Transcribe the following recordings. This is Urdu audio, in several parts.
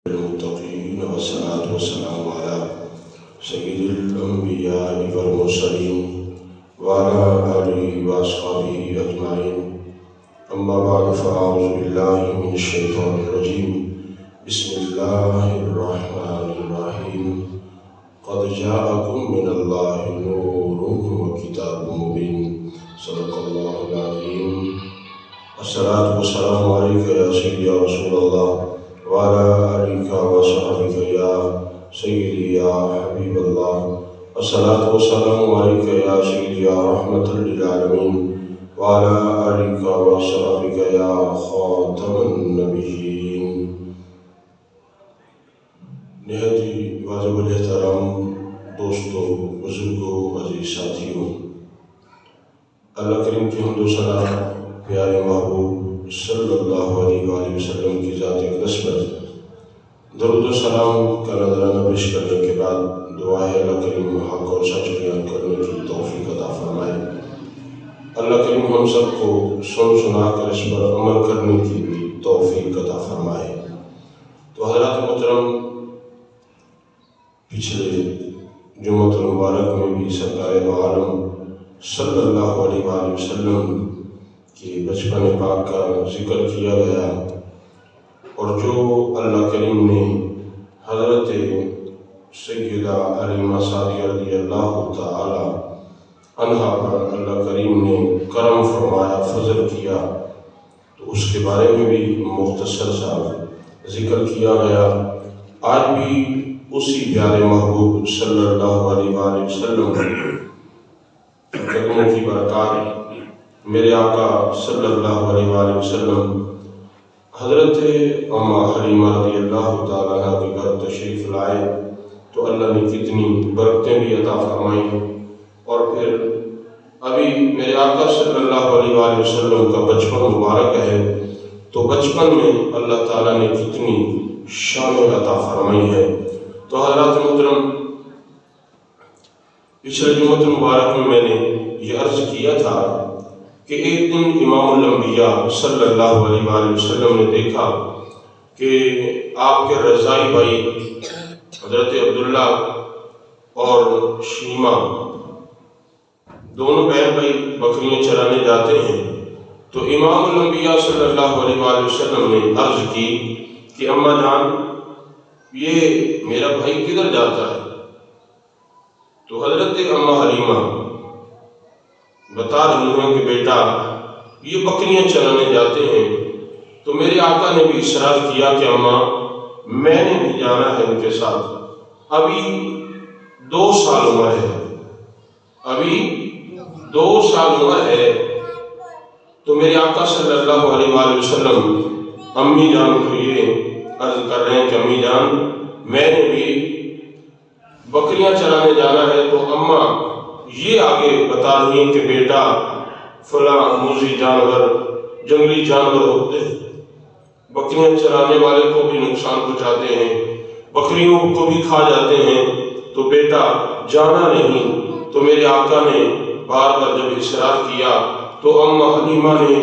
المتقين والصلاة والسلام على سيد الأنبياء والمرسلين وعلى آله وأصحابه أجمعين. أما بعد فأعوذ بالله من الشيطان الرجيم. بسم الله الرحمن الرحيم. قد جاءكم من الله نور وكتاب مبين. صدق الله العظيم. الصلاة والسلام عليك يا سيدي يا رسول الله وعلى آلك وصحبك يا سيدي يا حبيب الله. الصلاة والسلام عليك يا سيدي يا رحمة للعالمين وعلى آلك وصحبك يا خاتم النبيين. نہایت ہی واجب الاحترام دوستوں، بزرگوں، عزیز ساتھیوں، اللہ کریم کی حمد و ثنا پیارے محبوب صلی اللہ علیہ وآلہ وسلم کی ذات اقدس پر درود و سلام کا نذرانہ پیش کرنے کے بعد دعا ہے اللہ کریم حق اور سچ بیان کرنے کی توفیق عطا فرمائے. اللہ کریم ہم سب کو سن سنا کر اس پر عمل کرنے کی بھی توفیق عطا فرمائے. تو حضرات محترم، پچھلے جمعۃ المبارک میں بھی سرکار دو عالم صلی اللہ علیہ وآلہ وسلم کہ بچپن پاک کا ذکر کیا گیا، اور جو اللہ کریم نے حضرت سیدہ حلیمہ سعدیہ رضی اللہ تعالی عنہا پر اللہ کریم نے کرم فرمایا، فضل کیا، تو اس کے بارے میں بھی مختصر سا ذکر کیا گیا. آج بھی اسی پیارے محبوب صلی اللہ علیہ وآلہ وسلم قدموں کی برکات میرے آقا صلی اللہ علیہ وآلہ وسلم حضرت اماں حلیمہ رضی اللہ تعالیٰ عنہ کے گھر تشریف لائے تو اللہ نے کتنی برکتیں بھی عطا فرمائیں. اور پھر ابھی میرے آقا صلی اللہ علیہ وآلہ وسلم کا بچپن مبارک ہے، تو بچپن میں اللہ تعالیٰ نے کتنی شان عطا فرمائی ہے. تو حضرات محترم، پچھلے جمعۃ المبارک میں نے یہ عرض کیا تھا کہ ایک دن امام الانبیاء صلی اللہ علیہ وآلہ وسلم نے دیکھا کہ آپ کے رضائی بھائی حضرت عبداللہ اور شیمہ دونوں بہن بھائی بکریاں چرانے جاتے ہیں. تو امام الانبیاء صلی اللہ علیہ وآلہ وسلم نے عرض کی کہ اماں جان، یہ میرا بھائی کدھر جاتا ہے؟ تو حضرت اماں حلیمہ بتا رہی ہیں کہ بیٹا یہ بکریاں چرانے جاتے ہیں. تو میرے آقا نے بھی اصرار کیا کہ اماں میں نے بھی جانا ہے ان کے ساتھ. ابھی 2 سال عمر ہے، ابھی 2 سال عمر ہے. تو میرے آقا صلی اللہ علیہ وآلہ وسلم امی جان کو یہ عرض کر رہے ہیں کہ امی جان، میں نے بھی بکریاں چرانے جانا ہے. تو اماں یہ آگے بتا رہی ہیں کہ بیٹا فلاں موذی جانور، جنگلی جانور ہوتے ہیں، بکریاں چرانے والے کو بھی نقصان پہنچاتے ہیں، بکریوں کو بھی کھا جاتے ہیں، تو بیٹا جانا نہیں. تو میرے آقا نے بار بار جب اصرار کیا تو اماں حلیمہ نے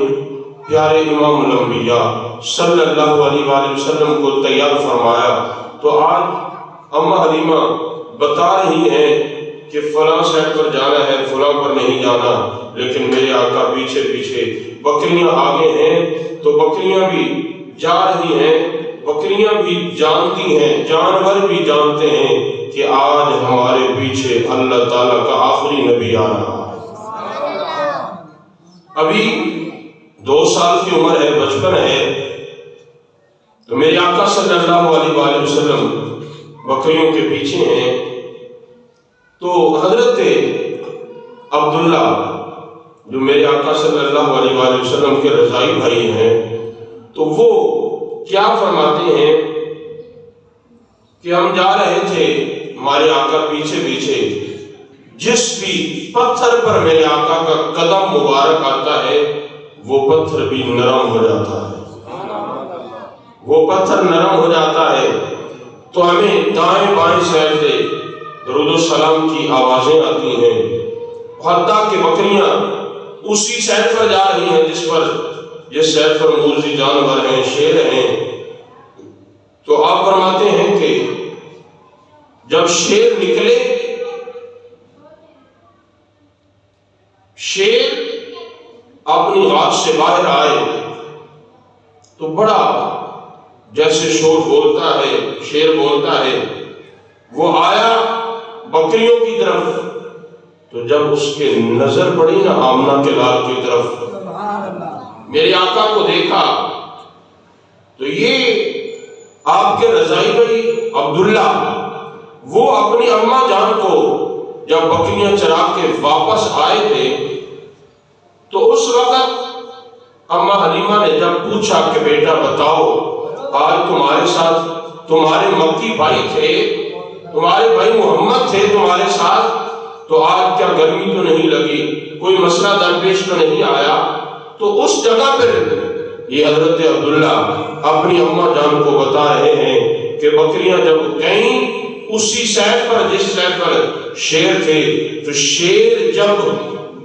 پیارے امام الانبیاء صلی اللہ علیہ وآلہ وسلم کو تیار فرمایا. تو آج اماں حلیمہ بتا رہی ہیں کہ فلاں سائٹ پر جانا ہے، فلاں پر نہیں جانا، لیکن میرے آقا پیچھے پیچھے، بکریاں آگے ہیں تو بکریاں بھی جا رہی ہیں. بکریاں بھی جانتی ہیں، جانور بھی جانتے ہیں کہ آج ہمارے پیچھے اللہ تعالیٰ کا آخری نبی آ رہا ہے. ابھی 2 سال کی عمر ہے، بچپن ہے. تو میرے آقا صلی اللہ علیہ وآلہ وسلم بکریوں کے پیچھے ہیں. تو حضرت عبداللہ جو میرے آقا صلی اللہ علیہ وآلہ وسلم کے رضائی بھائی ہیں، تو وہ کیا فرماتے ہیں کہ ہم جا رہے تھے، ہمارے آقا پیچھے پیچھے، جس بھی پتھر پر میرے آقا کا قدم مبارک آتا ہے وہ پتھر بھی نرم ہو جاتا ہے، وہ پتھر نرم ہو جاتا ہے. تو ہمیں دائیں بائیں سائر سے درود و سلام کی آوازیں آتی ہیں، حتیٰ کہ بکریاں اسی سائر پر جا رہی ہیں جس سائر پر موذی جانور ہیں، شیر ہیں. تو آپ فرماتے جب شیر نکلے، شیر اپنی غار سے باہر آئے تو بڑا جیسے شور بولتا ہے، شیر بولتا ہے، وہ آیا بکریوں کی طرف، تو جب اس کے نظر پڑی نا آمنہ کے لال کی طرف، میرے آقا کو دیکھا، تو یہ آپ کے رضائی بھائی عبداللہ وہ اپنی اماں جان کو جب بکریاں چرا کے واپس آئے تھے تو اس وقت اماں حلیمہ نے جب پوچھا کہ بیٹا بتاؤ، آج تمہارے ساتھ تمہارے مکی بھائی تھے، تمہارے بھائی محمد تھے تمہارے ساتھ، تو آج کیا گرمی تو نہیں لگی، کوئی مسئلہ درپیش تو نہیں آیا؟ تو اس جگہ پر یہ حضرت عبداللہ اپنی اماں جان کو بتا رہے ہیں کہ بکریاں جب گئیں اسی سائڈ پر جس سائڈ پر شیر تھے، تو شیر جب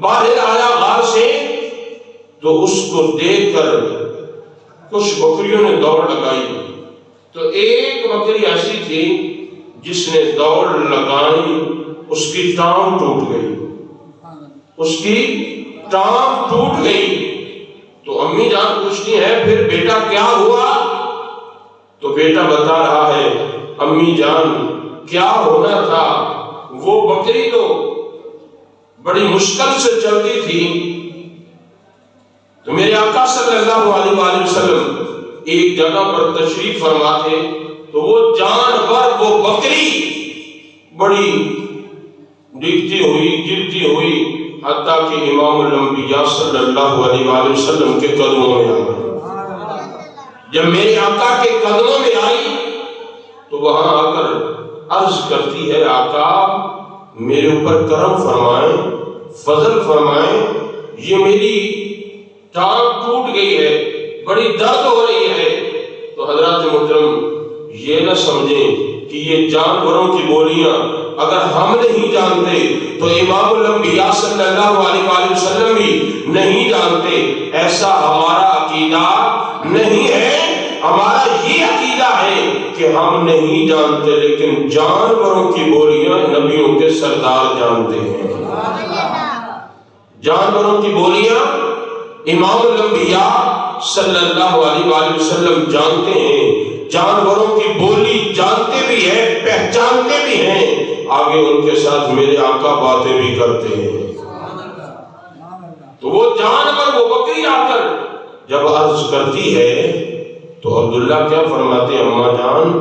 باہر آیا غار سے تو اس کو دیکھ کر کچھ بکریوں نے دوڑ لگائی، تو ایک بکری ایسی تھی جس نے دوڑ لگائی، اس کی ٹانگ ٹوٹ گئی، اس کی ٹانگ ٹوٹ گئی۔ تو امی جان پوچھتی ہے پھر بیٹا کیا ہوا؟ تو بیٹا بتا رہا ہے امی جان کیا ہونا تھا، وہ بکری تو بڑی مشکل سے چلتی تھی، تو میرے آقا صلی اللہ علیہ وآلہ وسلم ایک جگہ پر تشریف فرما تھے، تو وہ جانور وہ بکری بڑی ڈگتی ہوئی گرتی ہوئی حتیٰ کہ امام الانبیاء صلی اللہ علیہ وآلہ وسلم کے قدموں میں آ گئی۔ جب میرے آقا کے قدموں میں آئی تو وہاں آ کر عرض کرتی ہے آقا میرے اوپر کرم فرمائیں، فضل فرمائیں، یہ میری ٹانگ ٹوٹ گئی ہے، بڑی درد ہو رہی ہے۔ تو حضرات محترم یہ نہ سمجھیں کہ یہ جانوروں کی بولیاں اگر ہم نہیں جانتے تو امام الانبیاء صلی اللہ علیہ وآلہ وسلم بھی نہیں جانتے۔ ایسا ہمارا عقیدہ نہیں ہے، ہمارا یہ عقیدہ ہے کہ ہم نہیں جانتے لیکن جانوروں کی بولیاں نبیوں کے سردار جانتے ہیں۔ جانوروں کی بولیاں امام الانبیاء صلی اللہ علیہ وآلہ وسلم جانتے ہیں، جانوروں کی بولی جانتے بھی ہیں، پہچانتے بھی ہیں، آگے ان کے ساتھ میرے آقا باتیں بھی کرتے ہیں۔ تو وہ جانور وہ بکری آ کر جب عرض کرتی ہے تو عبداللہ کیا فرماتے ہیں اماں جان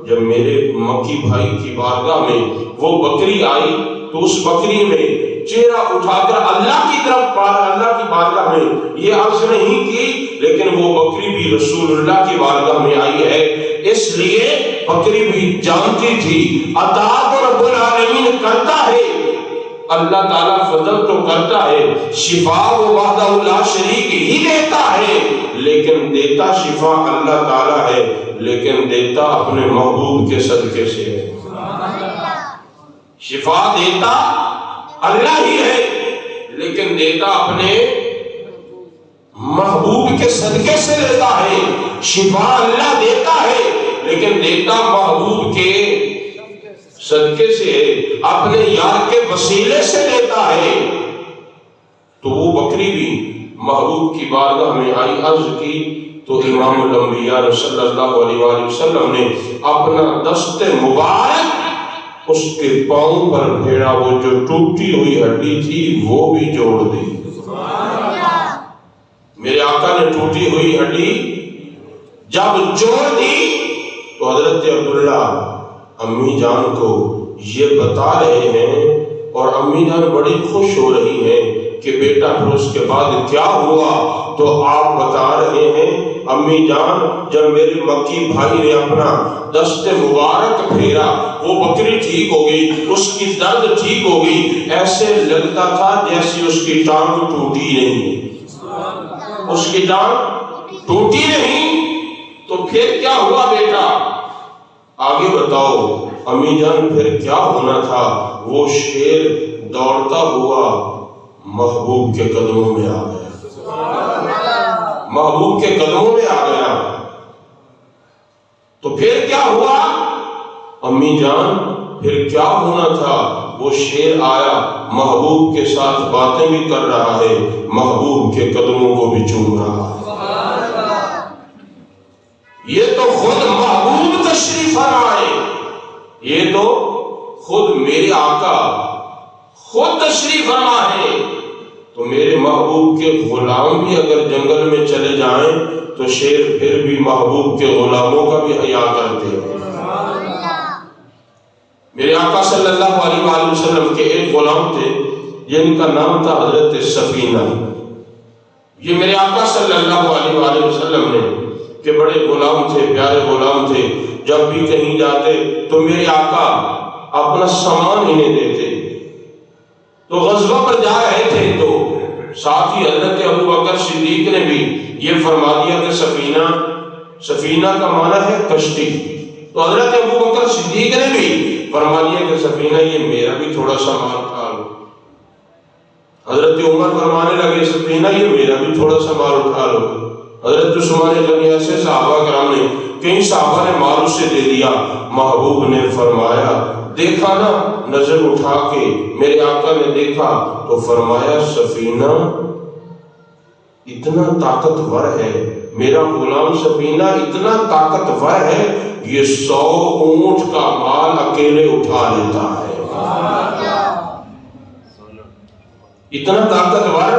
جب میرے مکی بھائی کی بارگاہ میں وہ بکری آئی تو اس بکری میں چہرہ اٹھا کر اللہ کی طرف اللہ کی بارگاہ میں یہ عرض نہیں کی، لیکن وہ بکری بھی رسول اللہ کی بارگاہ میں آئی ہے، اس لیے بکری بھی جانتی تھی عطا رب العالمین کرتا ہے، اللہ تعالیٰ فضل تو کرتا ہے، شفا وہ وحدہ لا شریک ہی دیتا ہے، لیکن دیتا شفا اللہ تعالیٰ ہے، لیکن دیتا اپنے محبوب کے صدقے سے ہے۔ شفا دیتا اللہ ہی ہے لیکن دیتا اپنے محبوب کے صدقے سے دیتا ہے۔ شفا اللہ دیتا ہے لیکن دیتا محبوب کے صدقے سے ہے، اپنے یار کے وسیلے سے دیتا ہے۔ تو وہ بکری بھی محبوب کی بارگاہ میں آئی، عرض کی تو امام الانبیاء صلی اللہ علیہ وآلہ وسلم نے اپنا دست مبارک اس کے پاؤں پر پھیرا، وہ جو ٹوٹی ہوئی ہڈی تھی وہ بھی جوڑ دی۔ میرے آقا نے ٹوٹی ہوئی ہڈی جب جوڑ دی تو حضرت عبداللہ امی جان کو یہ بتا رہے ہیں اور امی جان بڑی خوش ہو رہی ہیں کہ بیٹا پھر اس کے بعد کیا ہوا؟ تو آپ بتا رہے ہیں امی جان جب میرے مکی بھائی نے اپنا دست مبارک پھیرا وہ بکری ٹھیک ہو گئی، اس کی درد ٹھیک ہو گئی، ایسے لگتا تھا جیسے اس کی ٹانگ ٹوٹی نہیں، اس کی ٹانگ ٹوٹی نہیں۔ تو پھر کیا ہوا بیٹا؟ آگے بتاؤ امی جان پھر کیا ہونا تھا؟ وہ شیر دوڑتا ہوا محبوب کے قدموں میں آ گیا، محبوب کے قدموں میں آ گیا۔ تو پھر کیا ہوا؟ امی جان پھر کیا ہونا تھا؟ وہ شیر آیا، محبوب کے ساتھ باتیں بھی کر رہا ہے، محبوب کے قدموں کو بھی چوم رہا ہے۔ یہ تو خود محبوب تشریف فرمائے، یہ تو خود میرے آقا خود تشریف فرما ہے۔ تو میرے محبوب کے غلام بھی اگر جنگل میں چلے جائیں تو شیر پھر بھی محبوب کے غلاموں کا بھی حیا کرتے ہیں۔ میرے آقا صلی اللہ علیہ وآلہ وسلم کے ایک غلام تھے جن کا نام تھا حضرت سفینہ۔ یہ میرے آقا صلی اللہ علیہ وآلہ وسلم نے کہ بڑے غلام تھے، پیارے غلام تھے، جب بھی کہیں جاتے تو میرے آقا اپنا سامان انہیں دیتے۔ تو غزوہ پر جا رہے تھے تو ساتھ ہی حضرت ابو بکر صدیق نے بھی یہ فرما دیا کہ سفینہ کا معنی ہے کشتی۔ تو حضرت ابو بکر صدیق نے بھی فرما دیا کہ سفینہ یہ میرا بھی تھوڑا سا مال اٹھا لو۔ حضرت عمر فرمانے لگے سفینہ یہ میرا بھی تھوڑا سا مال اٹھا لو۔ حضرت عثمان غنی ایسے صحابہ کرام نے کئی صحابہ نے مال اسے دے دیا۔ محبوب نے فرمایا دیکھا نا، نظر اٹھا کے میرے آقا نے دیکھا تو فرمایا سفینہ اتنا طاقتور ہے، میرا غلام سفینہ اتنا طاقتور ہے، یہ 100 اونٹ کا مال اکیلے اٹھا لیتا ہے۔ اتنا طاقتور،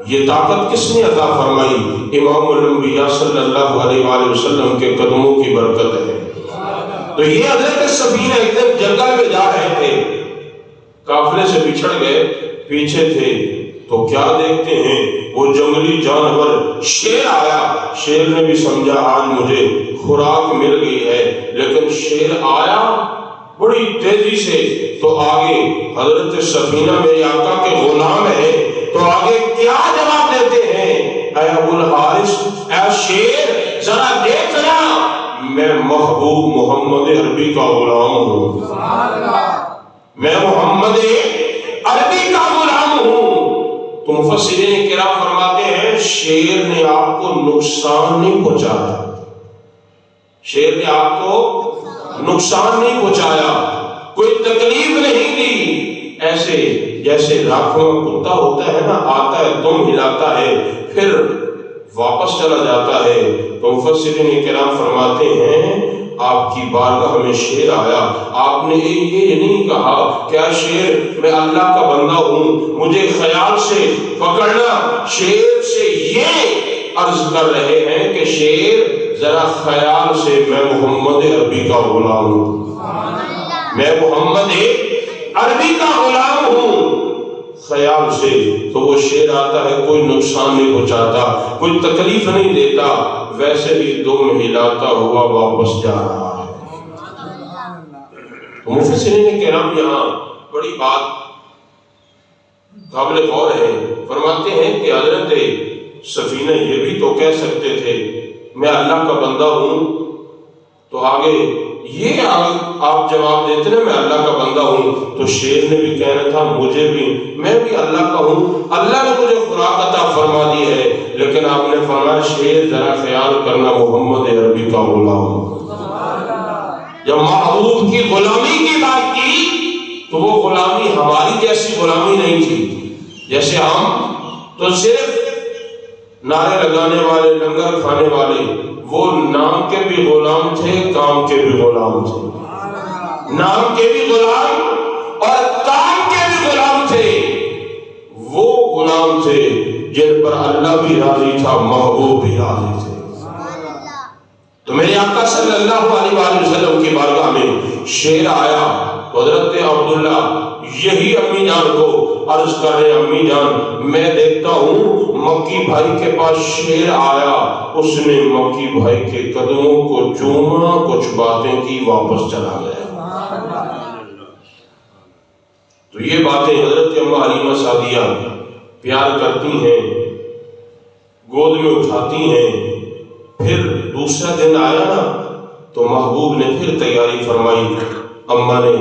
یہ طاقت کس نے عطا فرمائی؟ امام الانبیاء صلی اللہ علیہ وآلہ وسلم کے قدموں کی برکت ہے۔ تو یہ حضرت سفینہ ایک دن جنگل میں جا رہے تھے، قافلے سے بچھڑ گئے، پیچھے تھے تو کیا دیکھتے ہیں وہ جنگلی جانور شیر آیا۔ شیر نے بھی سمجھا آج مجھے خوراک مل گئی ہے، لیکن شیر آیا بڑی تیزی سے تو آگے حضرت سفینہ میرے آقا کے غلام ہے تو آگے کیا جواب دیتے ہیں؟ اے ابو الحارث، اے شیر ذرا دیکھنا، میں محبوب محمد عربی کا غلام ہوں، میں محمد عربی کا غلام ہوں۔ تو مفسرین کرام فرماتے ہیں شیر نے آپ کو نقصان نہیں پہنچایا، شیر نے آپ کو نقصان نہیں پہنچایا، کوئی تکلیف نہیں دی۔ ایسے جیسے راکھواں کتا ہوتا ہے نا، آتا ہے دم ہلاتا ہے پھر واپس چلا جاتا ہے۔ تو مفسرین کرام فرماتے ہیں آپ کی بارگاہ میں شیر آیا، آپ نے یہ نہیں کہا کہ اے شیر میں اللہ کا بندہ ہوں مجھے خیال سے پکڑنا، شیر سے یہ عرض کر رہے ہیں کہ شیر ذرا خیال سے میں محمد عربی کا غلام ہوں، میں محمد عربی کا غلام ہوں، خیال سے۔ تو وہ شیر آتا ہے کوئی نقصان نہیں پہنچاتا، کوئی تکلیف نہیں دیتا، ویسے ہی دم ہلاتا ہوا واپس جا رہا ہے۔ مفسرین کرام یہاں بڑی بات قابل غور ہے، فرماتے ہیں کہ حضرت سفینہ یہ بھی تو کہہ سکتے تھے میں اللہ کا بندہ ہوں، تو آگے یہ آپ جواب دیتے نا میں اللہ کا بندہ ہوں، تو شیر نے بھی کہنا تھا مجھے بھی، میں بھی اللہ کا ہوں، اللہ نے مجھے خوراک عطا فرما دی ہے، لیکن آپ نے فرمایا شیر ذرا خیال کرنا محمد عربی کا غلام۔ جب محبوب کی غلامی کی بات کی تو وہ غلامی ہماری جیسی غلامی نہیں تھی، جیسے ہم تو صرف نعرے لگانے والے، لنگر کھانے والے، وہ نام کے بھی غلام تھے، کام کے بھی غلام تھے، نام کے بھی غلام اور کام کے بھی غلام تھے۔ وہ غلام تھے جن پر اللہ بھی راضی تھا، محبوب بھی راضی تھے۔ تو میرے آقا صلی اللہ علیہ وآلہ وسلم کی بارگاہ میں شیر آیا تو حضرت عبداللہ یہی امی جان کو عرض کر رہے امی جان میں دیکھتا ہوں مکی بھائی کے پاس شیر آیا، اس نے مکی بھائی کے قدموں کو چوما، کچھ باتیں کی، واپس چلا گیا۔ تو یہ باتیں حضرت اماں حلیمہ سعدیہ پیار کرتی ہیں، گود میں اٹھاتی ہیں۔ پھر دوسرا دن آیا نا تو محبوب نے پھر تیاری فرمائی، اماں نے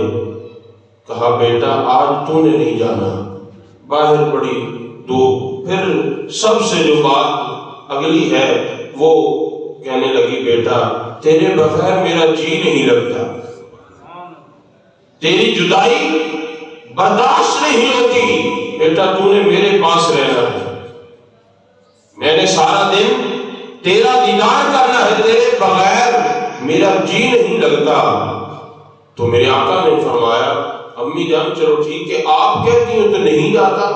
کہا بیٹا آج تو نے نہیں جانا، باہر پڑی تو پھر سب سے جو بات اگلی ہے وہ کہنے لگی بیٹا تیرے بغیر میرا جی نہیں لگتا، تیری جدائی برداشت نہیں ہوتی، بیٹا تو نے میرے پاس رہنا ہے، میں نے سارا دن تیرا دیدار کرنا ہے، تیرے بغیر میرا جی نہیں لگتا۔ تو میرے آقا نے فرمایا امی جان چلو ٹھیک ہے، آپ کہتی ہو تو نہیں جاتا۔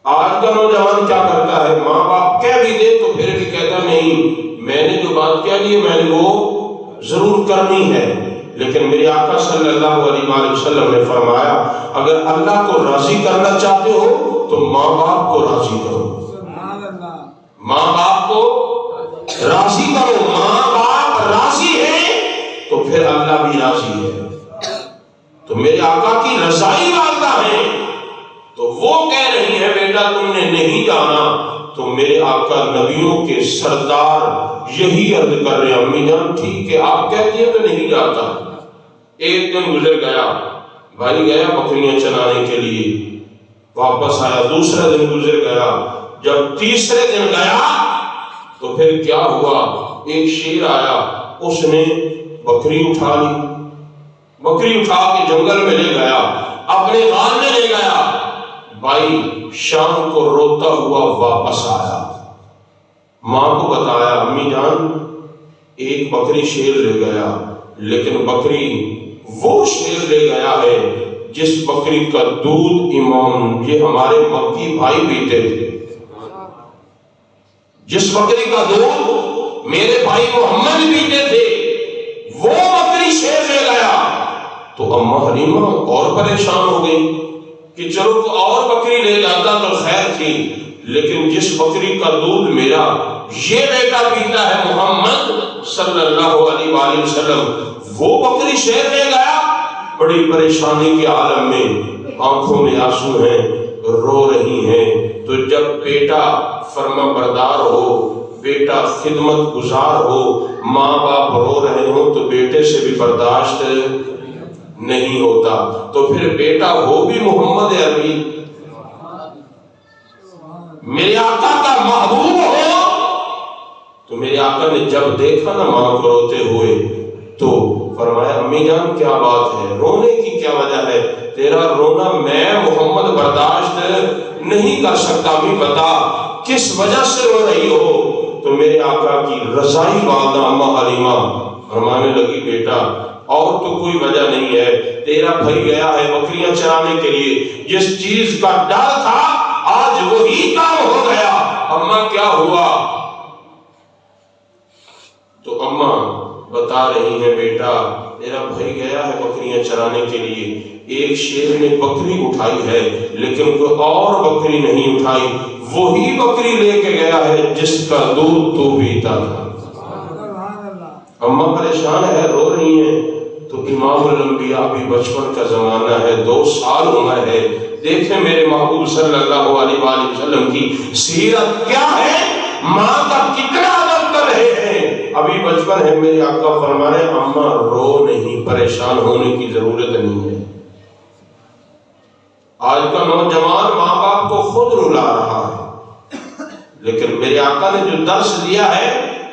آج کا نوجوان کیا کرتا ہے، ماں باپ کہہ بھی دے تو پھر بھی کہتا نہیں میں نے جو بات کہہ دی میں نے وہ ضرور کرنی ہے۔ لیکن میرے آقا صلی اللہ علیہ وآلہ وسلم نے فرمایا اگر اللہ کو راضی کرنا چاہتے ہو تو ماں باپ کو راضی کرو، ماں باپ کو راضی کرو، ماں باپ راضی ہیں تو پھر اللہ بھی راضی ہے۔ تو میرے آقا کی رضائی والدہ ہیں تو وہ کہہ رہی ہے بیٹا تم نے نہیں جانا، تو میرے آقا نبیوں کے سردار یہی عرض کر رہے ہیں امی جان ٹھیک ہے آپ کہتی ہیں تو نہیں جاتا۔ ایک دن گزر گیا، بھائی گیا بکریاں چرانے کے لیے، واپس آیا، دوسرا دن گزر گیا، جب تیسرے دن گیا تو پھر کیا ہوا، ایک شیر آیا، اس نے بکری اٹھا لی، بکری اٹھا کے جنگل میں لے گیا، اپنے غار میں لے گیا، بھائی شام کو روتا ہوا واپس آیا، ماں کو بتایا امی جان ایک بکری شیر لے گیا، لیکن بکری وہ شیر لے گیا ہے جس بکری کا دودھ امام یہ ہمارے مکی بھائی پیتے تھے، جس بکری کا دودھ میرے بھائی محمد پیتے تھے وہ بکری شیر لے گیا۔ تو اماں حلیمہ اور پریشان ہو گئی کہ چلو تو اور بکری لے جاتا تو خیر تھی، لیکن جس بکری کا دودھ میرا یہ بیٹا پیتا ہے محمد صلی اللہ علیہ وآلہ وسلم وہ بکری شیر لے گیا۔ بڑی پریشانی کے عالم میں آنکھوں میں آنسو ہیں، رو رہی ہیں۔ تو جب بیٹا فرما بردار ہو، بیٹا خدمت گزار ہو، ماں باپ رو رہے ہوں تو بیٹے سے بھی برداشت نہیں ہوتا، تو پھر بیٹا ہو بھی محمد عربی میرے آقا کا محبوب ہو۔ تو میرے آقا نے جب دیکھا نا ماں کو روتے ہوئے تو فرمایا امی جان کیا بات ہے، رونے کی کیا وجہ ہے، تیرا رونا میں محمد برداشت نہیں کر سکتا، بھی بتا کس وجہ سے رو رہی ہو۔ تو میرے آقا کی رضائی والدہ اماں حلیمہ فرمانے لگی بیٹا اور تو کوئی وجہ نہیں ہے، تیرا بھائی گیا ہے بکریاں چرانے کے لیے، جس چیز کا ڈر تھا آج وہی کام ہو گیا۔ اماں کیا ہوا؟ تو اماں بتا رہی ہیں بیٹا تیرا بھائی گیا ہے بکریاں چرانے کے لیے، ایک شیر نے بکری اٹھائی ہے لیکن کوئی اور بکری نہیں اٹھائی، وہی بکری لے کے گیا ہے جس کا دودھ تو پیتا تھا۔ اماں پریشان ہے، رو رہی ہیں۔ تو امام الانبیاء بھی بچپن کا زمانہ ہے، 2 سال عمر ہے، دیکھیں میرے محبوب صلی اللہ علیہ وآلہ وسلم کی سیرت کیا ہے، ماں کا کتنا ادب کر رہے ہیں، ابھی بچپن ہے۔ میرے آقا فرما رہے ہیں اماں رو نہیں، پریشان ہونے کی ضرورت نہیں ہے۔ آج کا نوجوان ماں باپ کو خود رلا رہا ہے، لیکن میرے آقا نے جو درس دیا ہے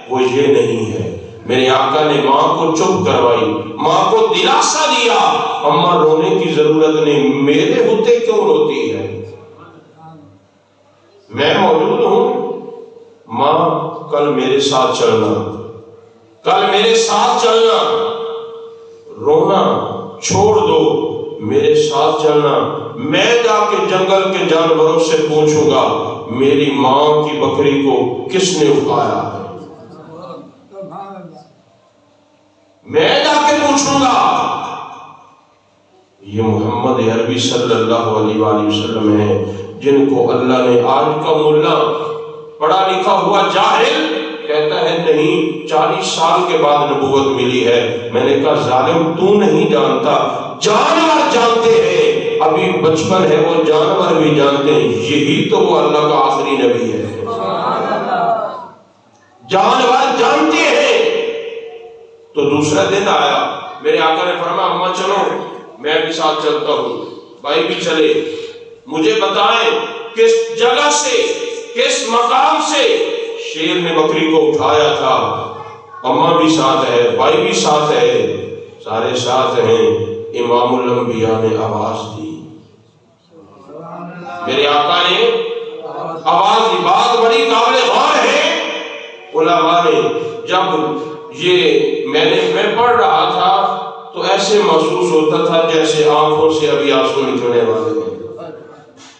وہ یہ نہیں ہے۔ میرے آقا نے ماں کو چپ کروائی، ماں کو دلاسا دیا، اماں رونے کی ضرورت نہیں، میرے ہوتے کیوں روتی ہے، میں موجود ہوں، ماں کل میرے ساتھ چلنا، کل میرے ساتھ چلنا، رونا چھوڑ دو، میرے ساتھ چلنا، میں جا کے جنگل کے جانوروں سے پوچھوں گا میری ماں کی بکری کو کس نے اٹھایا ہے، میں جا کے پوچھوں گا۔ یہ محمد عربی صلی اللہ علیہ وآلہ وسلم ہیں جن کو اللہ نے آج کا ملا پڑھا لکھا ہوا جاہل کہتا ہے نہیں 40 سال کے بعد نبوت ملی ہے۔ میں نے کہا ظالم تو نہیں جانتا، جانور جانتے ہیں، ابھی بچپن ہے وہ جانور بھی جانتے ہیں، یہی تو وہ اللہ کا آخری نبی ہے، جانور جانتے ہیں۔ تو دوسرا دن آیا، میرے آقا نے فرمایا اماں چلو میں بھی ساتھ چلتا ہوں، بھائی بھی چلے، مجھے بتائیں کس جگہ سے کس مقام سے شیر نے بکری کو اٹھایا تھا، اماں بھی ساتھ ہے، بھائی بھی ساتھ ہے، سارے ساتھ ہیں، امام الانبیاء نے آواز دی، میرے آقا نے آواز دی۔ بات بڑی قابل غور ہے، علماء نے جب یہ میں پڑھ رہا تھا تو ایسے محسوس ہوتا تھا جیسے آنکھوں سے ابھی آنسو نکلنے والے ہیں،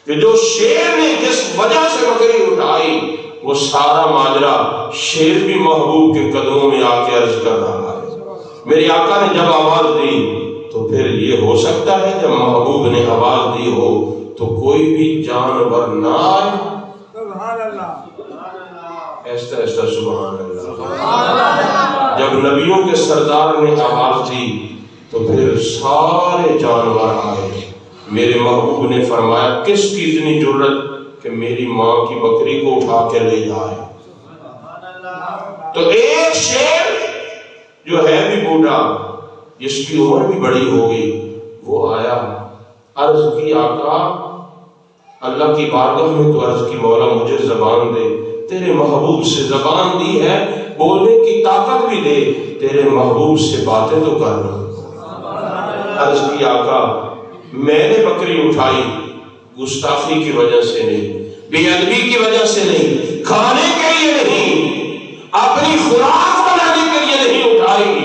کہ جو شیر نے جس وجہ سے بکری اٹھائی وہ سارا ماجرا شیر بھی محبوب کے قدموں میں آ کے عرض کر رہا ہے۔ میرے آقا نے جب آواز دی تو پھر یہ ہو سکتا ہے جب محبوب نے آواز دی ہو تو کوئی بھی جانور نہ آئے؟ سبحان اللہ، ایسا ایسا سبحان اللہ۔ جب نبیوں کے سردار نے آواز دی تو پھر سارے جانور آئے۔ میرے محبوب نے فرمایا کس کی اتنی جرت کہ میری ماں کی بکری کو اٹھا کے لے جائے؟ تو ایک شیر جو ہے بھی بوڑھا، جس کی عمر بھی بڑی ہوگی، وہ آیا، عرض کی آقا اللہ کی بارگاہ میں تو عرض کی مولا مجھے زبان دے، تیرے محبوب سے زبان دی ہے، بولنے کی طاقت بھی دے، تیرے محبوب سے باتیں تو کر لو۔ عرض کی آقا میں نے بکری اٹھائی گستاخی کی وجہ سے نہیں، بے ادبی کی وجہ سے نہیں، کھانے کے لیے نہیں، اپنی خوراک بنانے کے لیے نہیں اٹھائی،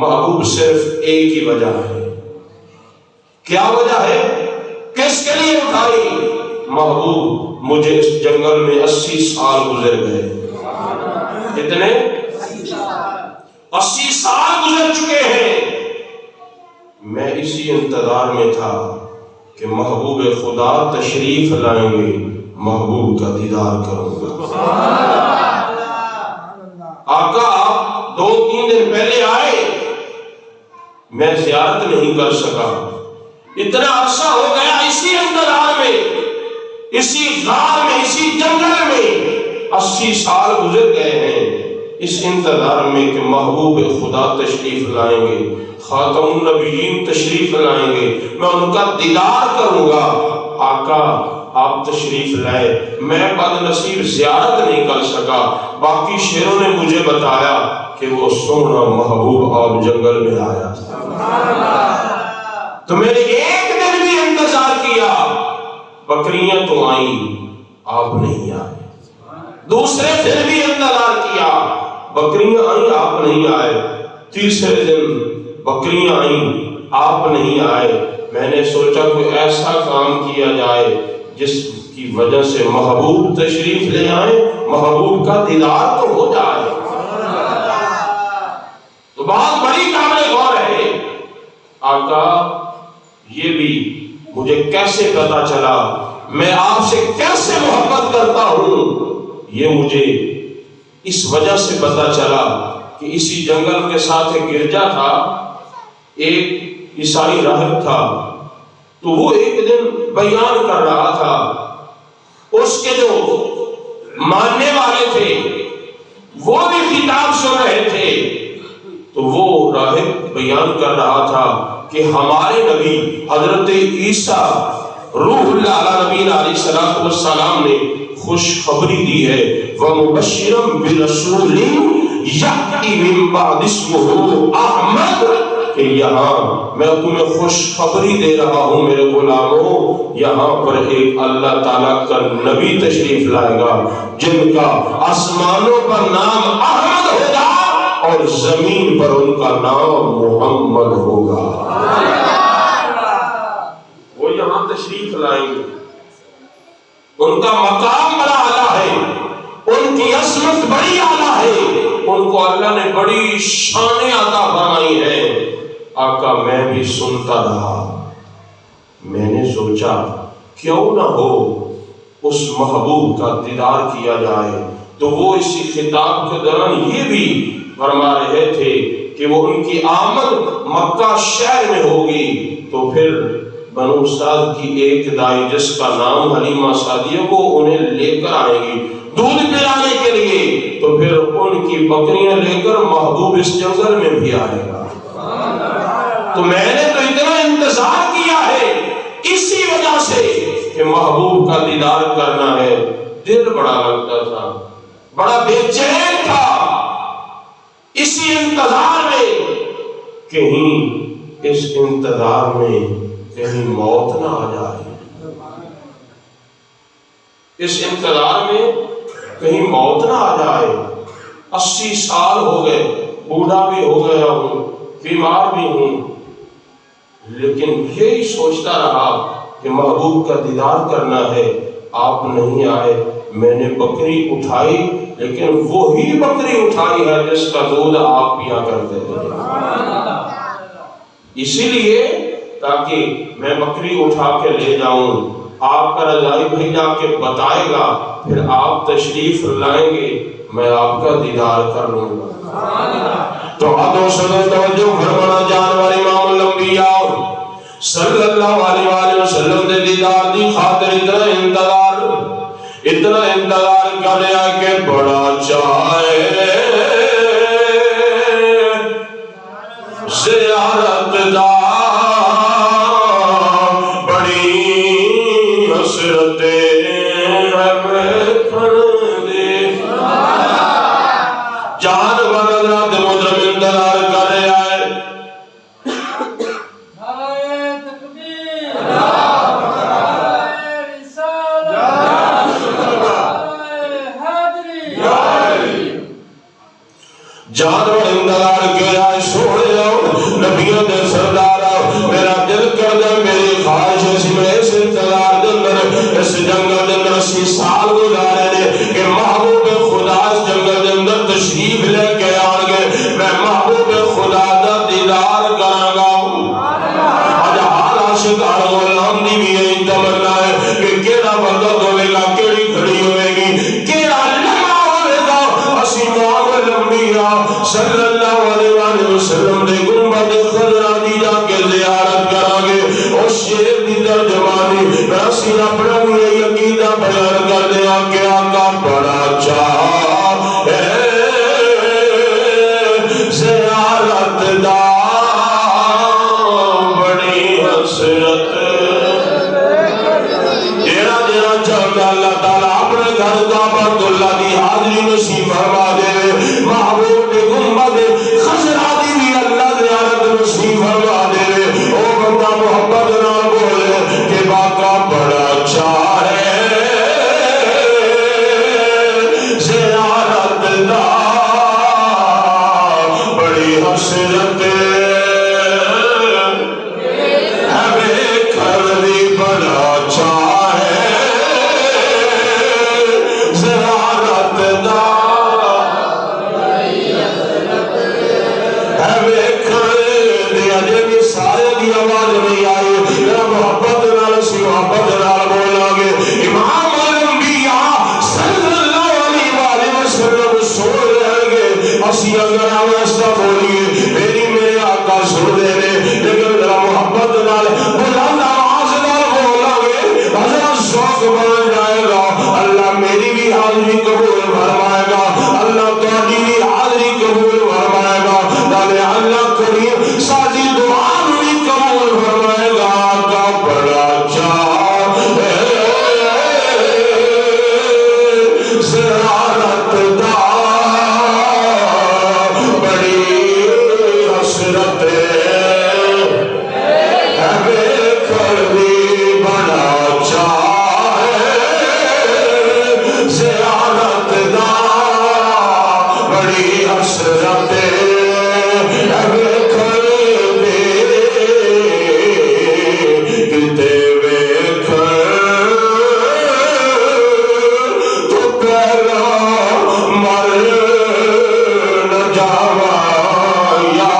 محبوب صرف ایک ہی وجہ ہے۔ کیا وجہ ہے؟ کس کے لیے اٹھائی؟ محبوب مجھے اس جنگل میں 80 سال گزر گئے۔ کتنے؟ 80 سال گزر چکے ہیں، میں اسی انتظار میں تھا کہ محبوب خدا تشریف لائیں گے، محبوب کا دیدار کروں گا۔ آقا آپ 2-3 دن پہلے آئے، میں زیارت نہیں کر سکا، اتنا عرصہ ہو گیا اسی انتظار میں، اسی غار میں، اسی جنگل میں 80 سال گزر گئے ہیں اس انتظار میں کہ محبوب خدا تشریف لائیں گے، خاتم النبیین تشریف لائیں گے، میں ان کا دیدار کروں گا۔ آقا آپ تشریف لائے، میں بد نصیب زیارت نہیں کر سکا، باقی شیروں نے مجھے بتایا کہ وہ سونا محبوب آپ جنگل میں آیا تو میں نے ایک دن بھی انتظار کیا، بکریاں تو آئیں آپ نہیں آئے، دوسرے دن بھی انتظار کیا، بکریاں آئیں آپ نہیں آئے، تیسرے دن بکریاں آئیں آپ نہیں آئے۔ میں نے سوچا کوئی ایسا کام کیا جائے جس کی وجہ سے محبوب تشریف لے آئے، محبوب کا دیدار تو ہو جائے۔ تو بہت بڑی قابل غور ہے۔ آقا یہ بھی مجھے کیسے پتا چلا، میں آپ سے کیسے محبت کرتا ہوں، یہ مجھے اس وجہ سے پتا چلا کہ اسی جنگل کے ساتھ ایک گرجا تھا، ایک عیسائی راہب تھا، تو وہ ایک دن بیان کر رہا تھا، اس کے جو ماننے والے تھے وہ بھی خطاب سن رہے تھے، تو وہ راہب بیان کر رہا تھا کہ ہمارے نبی حضرت عیسیٰ روح اللہ علیہ نبی علیہ السلام نے خوشخبری دی ہے، وَمُبَشِّرًا بِرَسُولٍ يَأْتِي مِن بَعْدِهِ اسْمُهُ أَحْمَدُ، کہ یہاں میں تمہیں خوشخبری دے رہا ہوں میرے غلاموں، یہاں پر ایک اللہ تعالیٰ کا نبی تشریف لائے گا جن کا آسمانوں پر نام احمد ہوگا اور زمین پر ان کا نام محمد ہوگا۔ وہ یہاں تشریف لائیں گے، ان کا مقام بڑا اعلیٰ ہے، ان کی عظمت بڑی اعلیٰ ہے، ان کو اللہ نے بڑی شانیں عطا فرمائی ہے۔ آقا میں بھی سنتا رہا، میں نے سوچا کیوں نہ ہو اس محبوب کا دیدار کیا جائے، تو وہ اسی خطاب کے دوران یہ بھی فرما رہے تھے کہ وہ ان کی آمد مکہ شہر میں ہوگی، تو پھر بنو سعد کی ایک دائی جس کا نام حلیمہ سعدیہ، وہ انہیں لے کر آئے گی دودھ پلانے کے لیے، تو پھر ان کی بکریاں لے کر محبوب اس جنگل میں بھی آئے گا۔ تو میں نے تو اتنا انتظار کیا ہے اسی وجہ سے کہ محبوب کا دیدار کرنا ہے، دل بڑا لگتا تھا، بڑا بے چین تھا اسی انتظار میں کہیں اس انتظار میں کہیں موت نہ آ جائے، اس انتظار میں کہیں موت نہ آ جائے۔ 80 سال ہو گئے، بوڑھا بھی ہو گیا ہوں، بیمار بھی ہوں، لیکن یہی سوچتا رہا کہ محبوب کا دیدار کرنا ہے، آپ نہیں آئے۔ میں نے بکری اٹھائی، لیکن وہی بکری اٹھائی ہے جس کا دودھ آپ پیا کرتے تھے، اسی لیے تاکہ میں بکری اٹھا کے لے جاؤں، آپ کا رضائی بھیجا کے بتائے گا، پھر آپ تشریف لائیں گے، میں آپ کا دیدار کر لوں گا۔ تو عدو صدر توجہ فرمانا، جانور امام الانبیاء صلی اللہ علیہ وآلہ وسلم دے دیدار دی خاطر اتنا انتظار کریا کہ بڑا چاہے زیارت دا بڑی حسرت جانور حضرات محترم انتظار کر رہا ہے۔ جانور انتظار کیا ہے، سوڑے آؤ نبیوں دے سردار آؤ، میرا دل کر دے، میری خواہش ہے سی میں اس انتظار دندر اس جنگل دندر 80 سال گزارے نے کہ محبوب خدا اس جنگل دندر تشریف لے کے آنگے، میں محبوب خدا دا دیدار کرانگا ہوں۔ آج حال عاشق غلام دی بھی یہی تمنا ہے کہ کیڑا وقت ہوئے گا، کیڑی گھڑی ہوئے گی، کیڑا لمحہ ہوئے گا، اسی امام الانبیاء صلی اللہ علیہ وآلہ وسلم دے گنبد خضرا دی جا کے زیارت کرانگے۔ اور شیر دی ترجمانی رسی اپنا بھی یقیدہ بیان کر دیا کہ آقا بڑا چاہ زیارت دا بڑی حسرت جیڑا جیڑا چاہتا اللہ تعالیٰ اپنے گھر کعبۃ اللہ دی حاضری نصیب فرما دے، محبوب دے گنبد خضرا دی بھی اللہ زیارت نصیب فرما دے۔ او بندہ محبت نہ بولے کہ باقا بڑا چاہے زیارت دا بڑی حسرت ہمیں کھردی بڑا چاہے زیارت دا ہمیں کھردی اجے بھی سارے دی آواز نہیں آئی، میرا محبت نال سی محبت نال بولا گے امام الانبیاء صلی اللہ علیہ وآلہ وسلم سن رہے گے، اسی اگر آوازہ بولیے میری میرے آقا سن دے رہے، لیکن میرا محبت نال بلند آواز نال بولا گے، حضرت شوق بن جائے گا، اللہ میری بھی حاضری قبول فرمائے گا، اللہ تہاڈی بھی حاضری قبول فرمائے گا، تاکہ اللہ کریم ساری دعا بھی قبول فرمائے گا۔ آقا بڑا چاہے زیارت دا بڑی حسرت ہمیں کھردی بڑا چاہے زیارت دا بڑی حسرت ہمیں کھردی کتے ویکھ تو پہلا مر نہ جاوا یا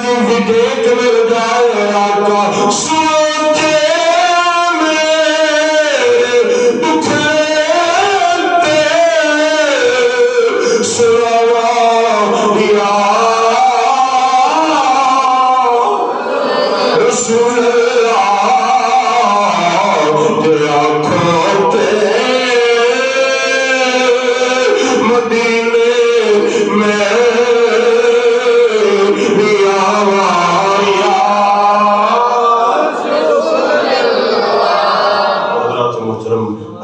دی دیکھ مل جائے آقا سوچے میرے دکھتے سنوا یا رسول اللہ تیرا کھوتے مدینے میں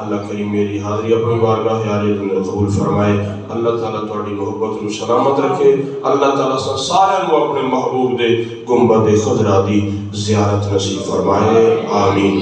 اللہ کریم میری حاضری اپنی بارگاہ عالیہ میں قبول فرمائے. اللہ تعالیٰ تھوڑی محبت نو سلامت رکھے. اللہ تعالیٰ سارے نو اپنے محبوب دے گنبد خضرا دی زیارت نصیب فرمائے. آمین.